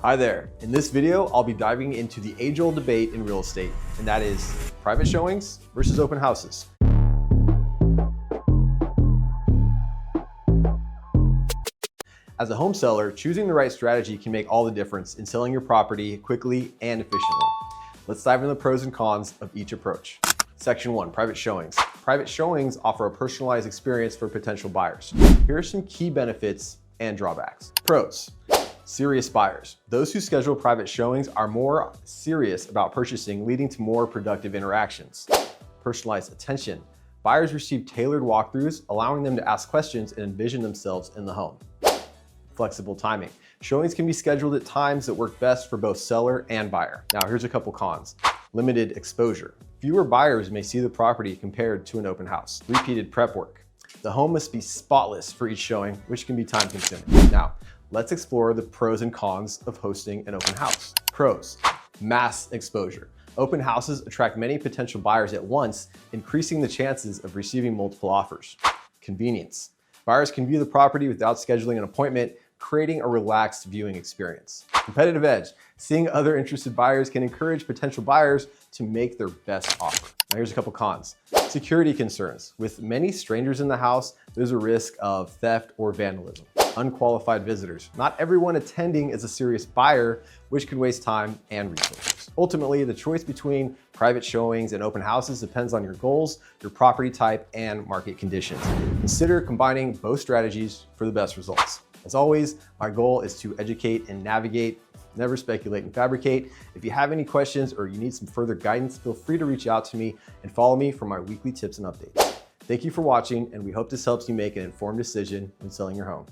Hi there. In this video, I'll be diving into the age-old debate in real estate, and that is private showings versus open houses. As a home seller, choosing the right strategy can make all the difference in selling your property quickly and efficiently. Let's dive into the pros and cons of each approach. Section 1, private showings. Private showings offer a personalized experience for potential buyers. Here are some key benefits and drawbacks. Pros. Serious buyers. Those who schedule private showings are more serious about purchasing, leading to more productive interactions. Personalized attention. Buyers receive tailored walkthroughs, allowing them to ask questions and envision themselves in the home. Flexible timing. Showings can be scheduled at times that work best for both seller and buyer. Now here's a couple cons. Limited exposure. Fewer buyers may see the property compared to an open house. Repeated prep work. The home must be spotless for each showing, which can be time consuming. Now, let's explore the pros and cons of hosting an open house. Pros, mass exposure. Open houses attract many potential buyers at once, increasing the chances of receiving multiple offers. Convenience. Buyers can view the property without scheduling an appointment, creating a relaxed viewing experience. Competitive edge. Seeing other interested buyers can encourage potential buyers to make their best offer. Now here's a couple cons. Security concerns. With many strangers in the house, there's a risk of theft or vandalism. Unqualified visitors. Not everyone attending is a serious buyer, which can waste time and resources. Ultimately, the choice between private showings and open houses depends on your goals, your property type, and market conditions. Consider combining both strategies for the best results. As always, my goal is to educate and navigate, never speculate and fabricate. If you have any questions or you need some further guidance, feel free to reach out to me and follow me for my weekly tips and updates. Thank you for watching, and we hope this helps you make an informed decision when selling your home.